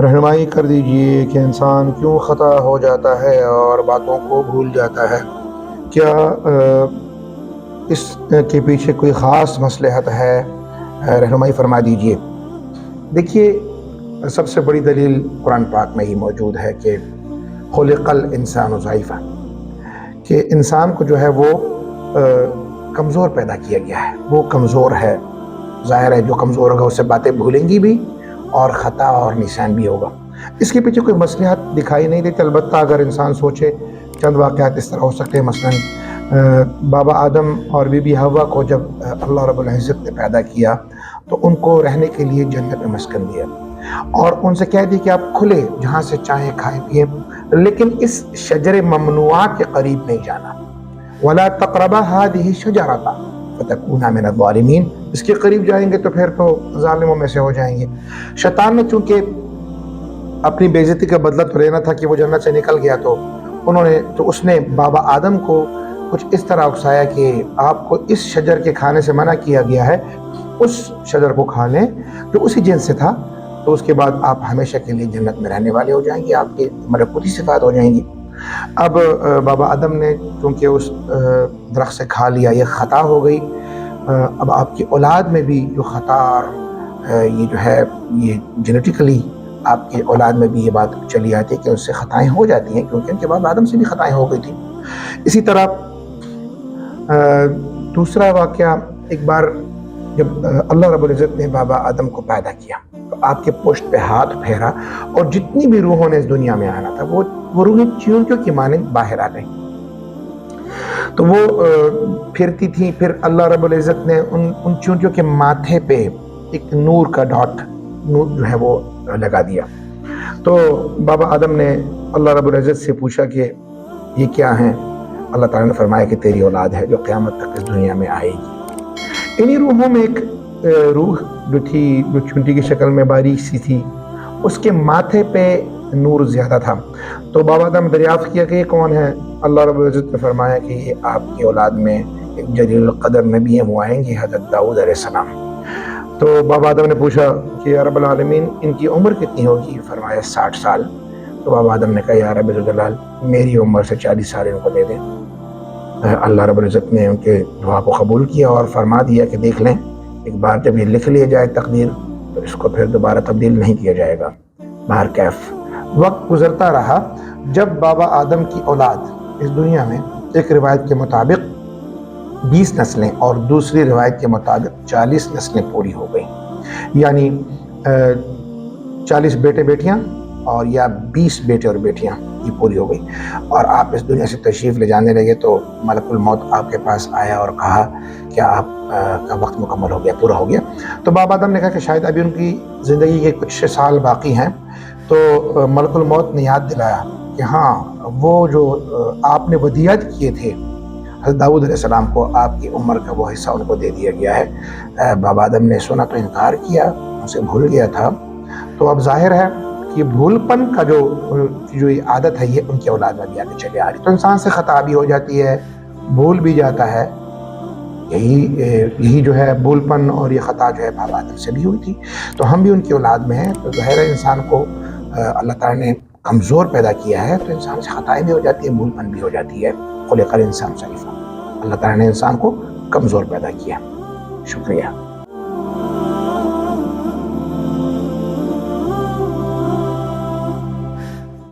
رہنمائی کر دیجئے کہ انسان کیوں خطا ہو جاتا ہے اور باتوں کو بھول جاتا ہے۔ کیا اس کے پیچھے کوئی خاص مصلحت ہے؟ رہنمائی فرما دیجئے۔ دیکھیے، سب سے بڑی دلیل قرآن پاک میں ہی موجود ہے کہ خلق الانسان ضعیفا، کہ انسان کو جو ہے وہ کمزور پیدا کیا گیا ہے، وہ کمزور ہے۔ ظاہر ہے جو کمزور ہوگا اس سے باتیں بھولیں گی بھی اور خطا اور نشان بھی ہوگا۔ اس کے پیچھے کوئی مصلحت دکھائی نہیں دیتی، البتہ اگر انسان سوچے چند واقعات اس طرح ہو سکتے ہیں۔ مثلا بابا آدم اور بی بی حوا کو جب اللہ رب العزت نے پیدا کیا تو ان کو رہنے کے لیے جنت میں مسکن دیا اور ان سے کہہ دی کہ آپ کھلے جہاں سے چاہیں کھائیں پیئیں، لیکن اس شجر ممنوعہ کے قریب نہیں جانا۔ وَلَا تَقْرَبَا هَٰذِهِ الشَّجَرَةَ فَتَكُونَا مِنَ الظَّالِمِينَ، اس کے قریب جائیں گے تو پھر تو ظالموں میں سے ہو جائیں گے۔ شیطان نے چونکہ اپنی بے عزتی کا بدلہ تو لینا تھا کہ وہ جنت سے نکل گیا، تو اس نے بابا آدم کو کچھ اس طرح اکسایا کہ آپ کو اس شجر کے کھانے سے منع کیا گیا ہے، اس شجر کو کھا لیں جو اسی جنس سے تھا، تو اس کے بعد آپ ہمیشہ کے لیے جنت میں رہنے والے ہو جائیں گے، آپ کی ملکوتی صفات ہو جائیں گی۔ اب بابا آدم نے چونکہ اس درخت سے کھا لیا، یہ خطا ہو گئی۔ اب آپ کی اولاد میں بھی جو خطا یہ جو ہے یہ جینیٹیکلی آپ کی اولاد میں بھی یہ بات چلی آتی ہے کہ اس سے خطائیں ہو جاتی ہیں، کیونکہ ان کے بعد آدم سے بھی خطائیں ہو گئی تھیں۔ اسی طرح دوسرا واقعہ، ایک بار جب اللہ رب العزت نے بابا آدم کو پیدا کیا تو آپ کے پشت پہ ہاتھ پھیرا اور جتنی بھی روحوں نے اس دنیا میں آنا تھا وہ روحیں چیونٹیوں کی مانند باہر آ گئیں، تو وہ پھرتی تھیں۔ پھر اللہ رب العزت نے ان چیونٹیوں کے ماتھے پہ ایک نور کا ڈاٹ، نور جو ہے وہ لگا دیا۔ تو بابا آدم نے اللہ رب العزت سے پوچھا کہ یہ کیا ہیں؟ اللہ تعالیٰ نے فرمایا کہ تیری اولاد ہے جو قیامت تک اس دنیا میں آئے گی۔ انہی روحوں میں ایک روح جو تھی، جو چونٹی کی شکل میں باریک سی تھی، اس کے ماتھے پہ نور زیادہ تھا۔ تو بابا آدم دریافت کیا کہ یہ کون ہے؟ اللہ رب العزت نے فرمایا کہ یہ آپ کی اولاد میں ایک جلیل القدر نبی وہ آئیں گے، حضرت داؤد علیہ السلام۔ تو بابا آدم نے پوچھا کہ یا رب العالمین ان کی عمر کتنی ہوگی؟ فرمایا 60 سال۔ تو بابا آدم نے کہا یا رب ذوالجلال میری عمر سے 40 سال ان کو دے دیں۔ اللہ رب العزت نے ان کے دعا کو قبول کیا اور فرما دیا کہ دیکھ لیں، ایک بار جب یہ لکھ لیا جائے تقدیر تو اس کو پھر دوبارہ تبدیل نہیں کیا جائے گا۔ بہرکیف وقت گزرتا رہا، جب بابا آدم کی اولاد اس دنیا میں ایک روایت کے مطابق 20 نسلیں اور دوسری روایت کے مطابق 40 نسلیں پوری ہو گئیں، یعنی 40 بیٹے بیٹیاں اور یا 20 بیٹے اور بیٹیاں یہ پوری ہو گئی، اور آپ اس دنیا سے تشریف لے جانے لگے تو ملک الموت آپ کے پاس آیا اور کہا کہ آپ کا وقت مکمل ہو گیا، پورا ہو گیا۔ تو بابا آدم نے کہا کہ شاید ابھی ان کی زندگی کے کچھ سال باقی ہیں، تو ملک الموت نے یاد دلایا کہ ہاں وہ جو آپ نے ودیعت کیے تھے حضرت داؤد علیہ السلام کو، آپ کی عمر کا وہ حصہ ان کو دے دیا گیا ہے۔ بابا آدم نے سنا تو انکار کیا، ان سے بھول گیا تھا۔ تو اب ظاہر ہے کہ بھول پن کا جو یہ عادت ہے یہ ان کی اولاد میں بھی آگے چلے آ رہی، تو انسان سے خطا بھی ہو جاتی ہے، بھول بھی جاتا ہے۔ یہی جو ہے بھول پن اور یہ خطا جو ہے بابا آدم سے بھی ہوئی تھی، تو ہم بھی ان کی اولاد میں ہیں۔ تو ظاہر ہے انسان کو اللہ تعالیٰ نے کمزور پیدا کیا ہے، تو انسان سے خطائیں بھی ہو جاتی ہے، بھول پن بھی ہو جاتی ہے۔ خلق الانسان ضعیفا، اللہ تعالیٰ نے انسان کو کمزور پیدا کیا۔ شکریہ۔